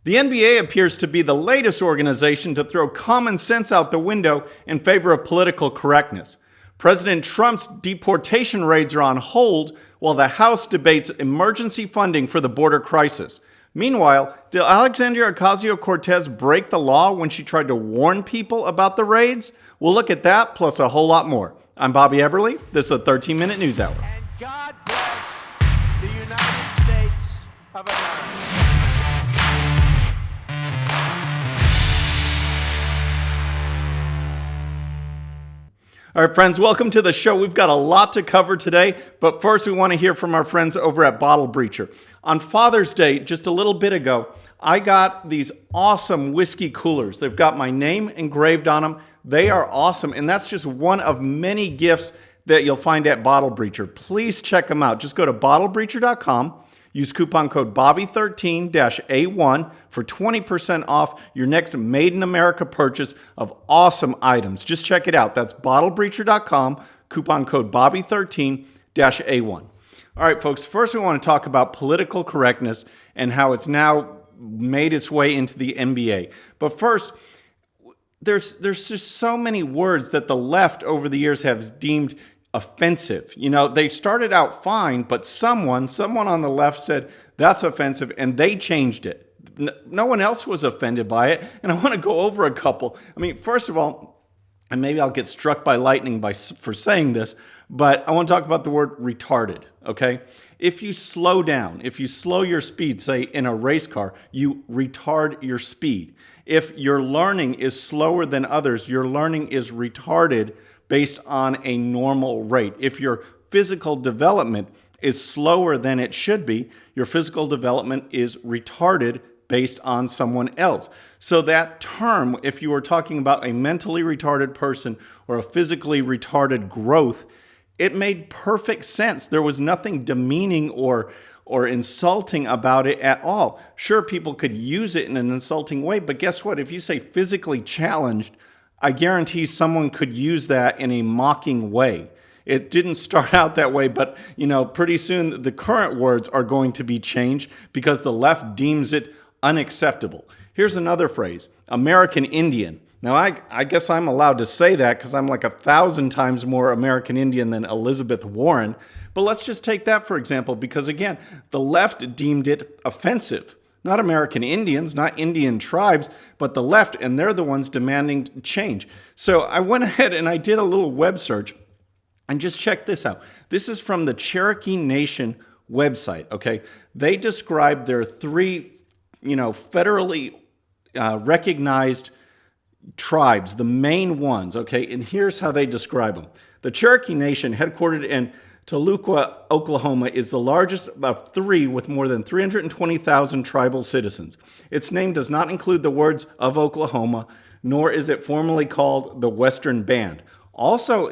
The NBA appears to be the latest organization to throw common sense out the window in favor of political correctness. President Trump's deportation raids are on hold while the House debates emergency funding for the border crisis. Meanwhile, did Alexandria Ocasio-Cortez break the law when she tried to warn people about the raids? We'll look at that plus a whole lot more. I'm Bobby Eberle. This is a 13-minute news hour. And God bless the United States of America. All right, friends, welcome to the show. We've got a lot to cover today, but first we want to hear from our friends over at Bottle Breacher. On Father's Day, just a little bit ago, I got these awesome whiskey coolers. They've got my name engraved on them. They are awesome, and that's just one of many gifts that you'll find at Bottle Breacher. Please check them out. Just go to bottlebreacher.com. Use coupon code Bobby13-A1 for 20% off your next Made in America purchase of awesome items. Just check it out. That's bottlebreacher.com, coupon code Bobby13-A1. All right, folks, first we want to talk about political correctness and how it's now made its way into the NBA. But first, there's just so many words that the left over the years have deemed offensive. You know, they started out fine, but someone on the left said that's offensive and they changed it. No one else was offended by it. And I want to go over a couple. I mean, first of all, and maybe I'll get struck by lightning for saying this, but I want to talk about the word retarded, okay? If you slow down, if you slow your speed, say in a race car, you retard your speed. If your learning is slower than others, your learning is retarded based on a normal rate. If your physical development is slower than it should be, your physical development is retarded based on someone else. So that term, if you were talking about a mentally retarded person or a physically retarded growth, it made perfect sense. There was nothing demeaning or insulting about it at all. Sure, people could use it in an insulting way, but guess what? If you say physically challenged, I guarantee someone could use that in a mocking way. It didn't start out that way, but pretty soon the current words are going to be changed because the left deems it unacceptable. Here's another phrase, American Indian. Now, I guess I'm allowed to say that because I'm like 1,000 times more American Indian than Elizabeth Warren. But let's just take that for example, because again, the left deemed it offensive. Not American Indians, not Indian tribes, but the left, and they're the ones demanding change. So I went ahead and I did a little web search and just check this out. This is from the Cherokee Nation website, okay? They describe their three, federally recognized tribes, the main ones, okay? And here's how they describe them. The Cherokee Nation, headquartered in Toluca, Oklahoma, is the largest of three with more than 320,000 tribal citizens. Its name does not include the words of Oklahoma, nor is it formally called the Western Band. Also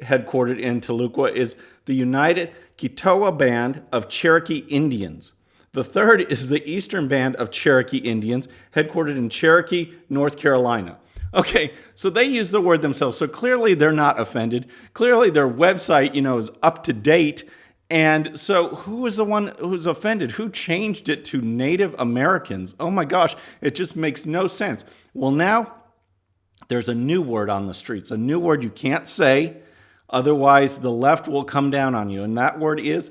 headquartered in Toluca is the United Kiowa Band of Cherokee Indians. The third is the Eastern Band of Cherokee Indians, headquartered in Cherokee, North Carolina. Okay, so they use the word themselves. So clearly they're not offended. Clearly their website, is up to date. And so who is the one who's offended? Who changed it to Native Americans? Oh my gosh, it just makes no sense. Well, now there's a new word on the streets, a new word you can't say. Otherwise, the left will come down on you. And that word is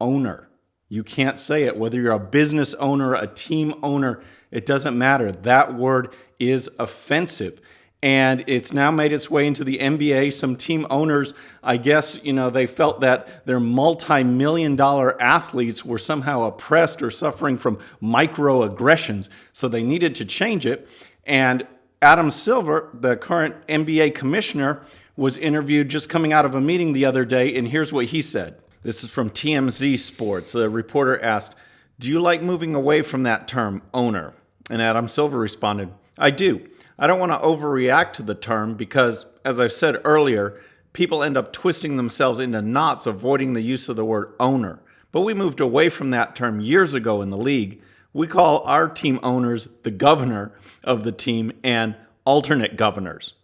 owner. You can't say it. Whether you're a business owner, a team owner, it doesn't matter. That word is offensive. And it's now made its way into the NBA. Some team owners, I guess, they felt that their multi-million-dollar athletes were somehow oppressed or suffering from microaggressions. So they needed to change it. And Adam Silver, the current NBA commissioner, was interviewed just coming out of a meeting the other day. And here's what he said. This is from TMZ Sports. A reporter asked, "Do you like moving away from that term, owner?" And Adam Silver responded, "I do. I don't want to overreact to the term because, as I've said earlier, people end up twisting themselves into knots avoiding the use of the word owner. But we moved away from that term years ago in the league. We call our team owners the governor of the team and alternate governors."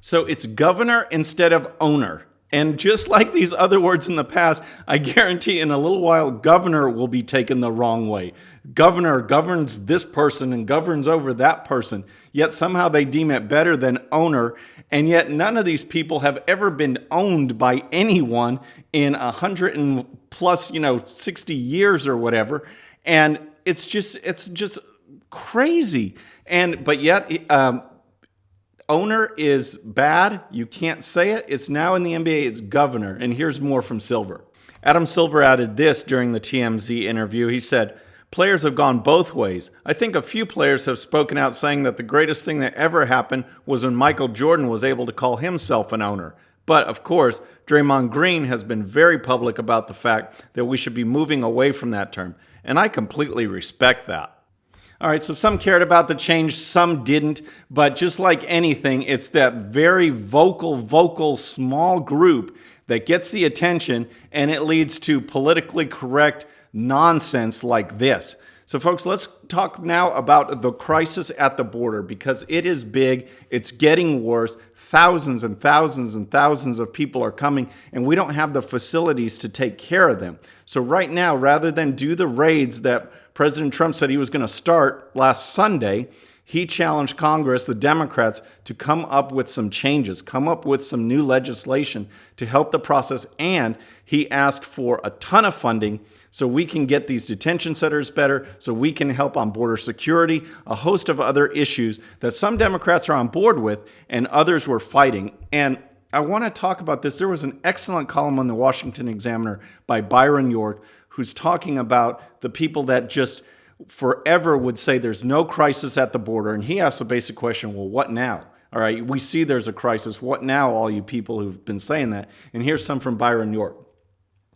So it's governor instead of owner. And just like these other words in the past, I guarantee in a little while, governor will be taken the wrong way. Governor governs this person and governs over that person, yet somehow they deem it better than owner. And yet none of these people have ever been owned by anyone in 100 and plus, 60 years or whatever. And it's just crazy. But yet, owner is bad. You can't say it. It's now in the NBA. It's governor. And here's more from Silver. Adam Silver added this during the TMZ interview. He said, "Players have gone both ways. I think a few players have spoken out saying that the greatest thing that ever happened was when Michael Jordan was able to call himself an owner. But, of course, Draymond Green has been very public about the fact that we should be moving away from that term. And I completely respect that." All right, so some cared about the change, some didn't. But just like anything, it's that very vocal, small group that gets the attention, and it leads to politically correct nonsense like this. So folks, let's talk now about the crisis at the border, because it is big. It's getting worse. Thousands and thousands and thousands of people are coming, and we don't have the facilities to take care of them. So right now, rather than do the raids that President Trump said he was going to start last Sunday, he challenged Congress, the Democrats, to come up with some changes, come up with some new legislation to help the process. And he asked for a ton of funding so we can get these detention centers better, so we can help on border security, a host of other issues that some Democrats are on board with and others were fighting. And I want to talk about this. There was an excellent column on the Washington Examiner by Byron York, who's talking about the people that just forever would say there's no crisis at the border. And he asks the basic question, well, what now? All right, we see there's a crisis. What now, all you people who've been saying that? And here's some from Byron York.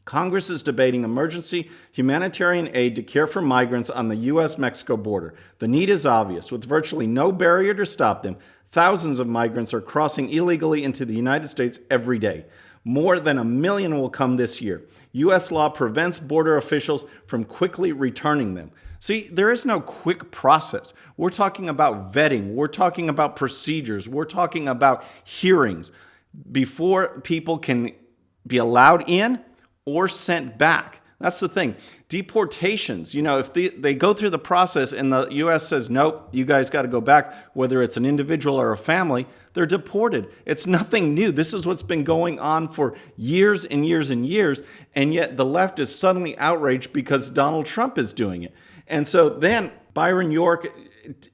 Congress is debating emergency humanitarian aid to care for migrants on the U.S.-Mexico border. The need is obvious. With virtually no barrier to stop them, thousands of migrants are crossing illegally into the United States every day. More than 1 million will come this year. U.S. law prevents border officials from quickly returning them. See, there is no quick process. We're talking about vetting. We're talking about procedures. We're talking about hearings before people can be allowed in or sent back. That's the thing. Deportations, if they go through the process and the U.S. says, nope, you guys got to go back, whether it's an individual or a family, they're deported. It's nothing new. This is what's been going on for years and years and years, and yet the left is suddenly outraged because Donald Trump is doing it. And so then Byron York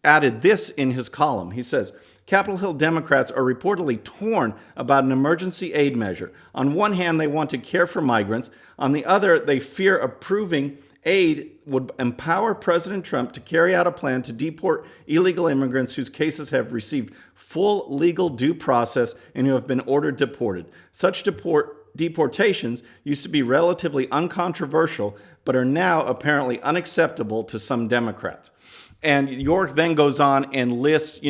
added this in his column. He says, Capitol Hill Democrats are reportedly torn about an emergency aid measure. On one hand, they want to care for migrants. On the other, they fear approving aid would empower President Trump to carry out a plan to deport illegal immigrants whose cases have received full legal due process and who have been ordered deported. Such deportations used to be relatively uncontroversial, but are now apparently unacceptable to some Democrats. And York then goes on and lists,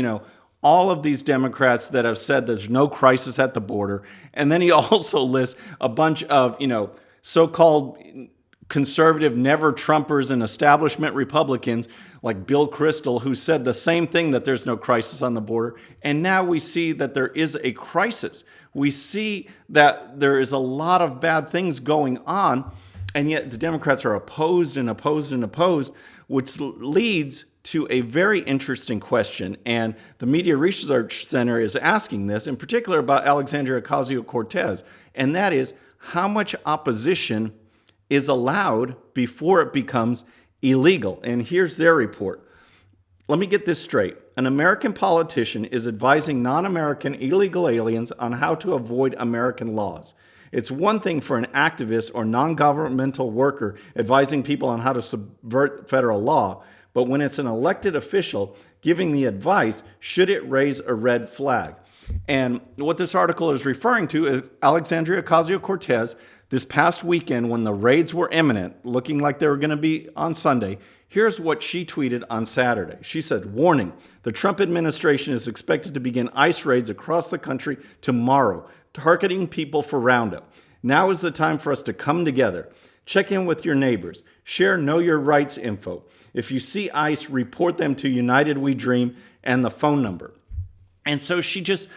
all of these Democrats that have said there's no crisis at the border. And then he also lists a bunch of, so-called conservative never-Trumpers and establishment Republicans like Bill Kristol, who said the same thing, that there's no crisis on the border. And now we see that there is a crisis. We see that there is a lot of bad things going on, and yet the Democrats are opposed and opposed and opposed, which leads to a very interesting question. And the Media Research Center is asking this, in particular about Alexandria Ocasio-Cortez, and that is, how much opposition is allowed before it becomes illegal? And here's their report. Let me get this straight. An American politician is advising non-American illegal aliens on how to avoid American laws. It's one thing for an activist or non-governmental worker advising people on how to subvert federal law, but when it's an elected official giving the advice, should it raise a red flag? And what this article is referring to is Alexandria Ocasio-Cortez this past weekend, when the raids were imminent, looking like they were going to be on Sunday. Here's what she tweeted on Saturday. She said, warning, the Trump administration is expected to begin ICE raids across the country tomorrow, targeting people for Roundup. Now is the time for us to come together. Check in with your neighbors. Share Know Your Rights info. If you see ICE, report them to United We Dream and the phone number. And so she just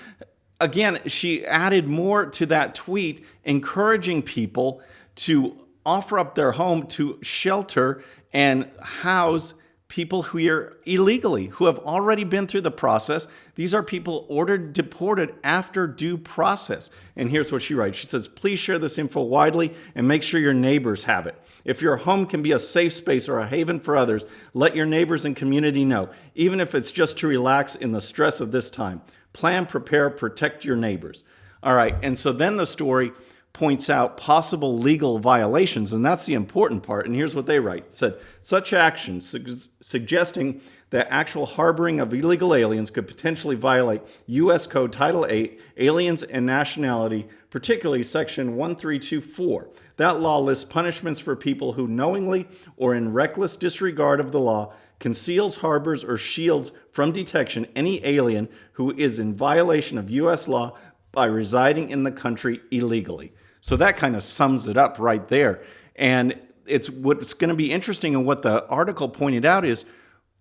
again, she added more to that tweet, encouraging people to offer up their home to shelter and house people who are illegally, who have already been through the process. These are people ordered deported after due process. And here's what she writes. She says, please share this info widely and make sure your neighbors have it. If your home can be a safe space or a haven for others, let your neighbors and community know, even if it's just to relax in the stress of this time. Plan, prepare, protect your neighbors. All right, and so then the story points out possible legal violations, and that's the important part. And here's what they write. It said, such actions suggesting that actual harboring of illegal aliens could potentially violate U.S. Code Title 8, Aliens and Nationality, particularly Section 1324. That law lists punishments for people who knowingly or in reckless disregard of the law conceals, harbors, or shields from detection any alien who is in violation of U.S. law by residing in the country illegally. So that kind of sums it up right there. And it's what's going to be interesting, and what the article pointed out is,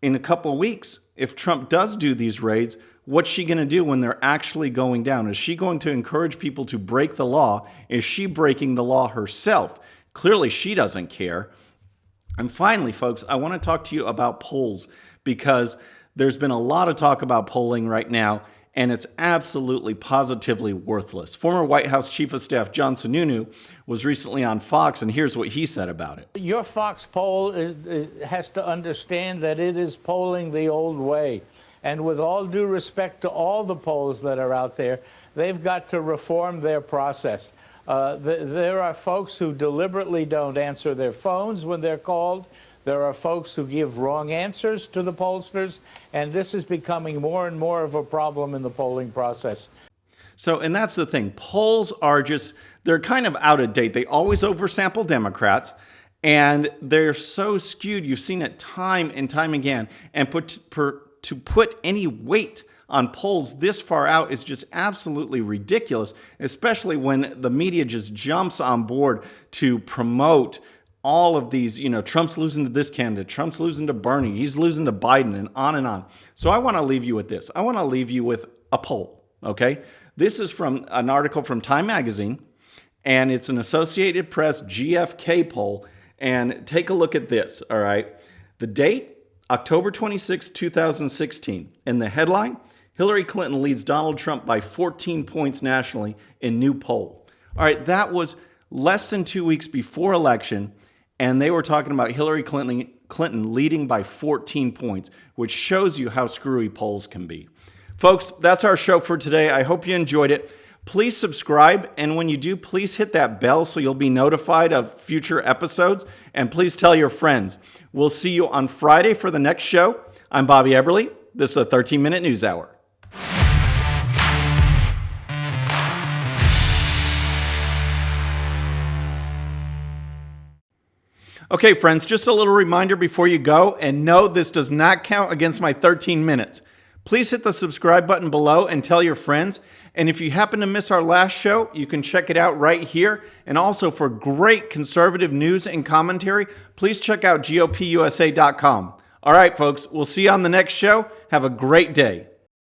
in a couple of weeks, if Trump does do these raids, what's she going to do when they're actually going down? Is she going to encourage people to break the law? Is she breaking the law herself? Clearly, she doesn't care. And finally, folks, I want to talk to you about polls, because there's been a lot of talk about polling right now, and it's absolutely positively worthless. Former White House Chief of Staff John Sununu was recently on Fox, and here's what he said about it. Your Fox poll has to understand that it is polling the old way. And with all due respect to all the polls that are out there, they've got to reform their process. There are folks who deliberately don't answer their phones when they're called. There are folks who give wrong answers to the pollsters, and this is becoming more and more of a problem in the polling process. So, and that's the thing. Polls are they're kind of out of date. They always oversample Democrats, and they're so skewed. You've seen it time and time again. And to put any weight on polls this far out is just absolutely ridiculous, especially when the media just jumps on board to promote all of these, Trump's losing to this candidate, Trump's losing to Bernie, he's losing to Biden, and on and on. So I want to leave you with this. I want to leave you with a poll, okay? This is from an article from Time Magazine, and it's an Associated Press GFK poll, and take a look at this, all right? The date, October 26, 2016, and the headline, Hillary Clinton leads Donald Trump by 14 points nationally in new poll. All right, that was less than 2 weeks before election, and they were talking about Hillary Clinton leading by 14 points, which shows you how screwy polls can be. Folks, that's our show for today. I hope you enjoyed it. Please subscribe, and when you do, please hit that bell so you'll be notified of future episodes, and please tell your friends. We'll see you on Friday for the next show. I'm Bobby Eberle. This is a 13-minute news hour. Okay, friends, just a little reminder before you go, and no, this does not count against my 13 minutes. Please hit the subscribe button below and tell your friends. And if you happen to miss our last show, you can check it out right here. And also for great conservative news and commentary, please check out GOPUSA.com. All right, folks, we'll see you on the next show. Have a great day.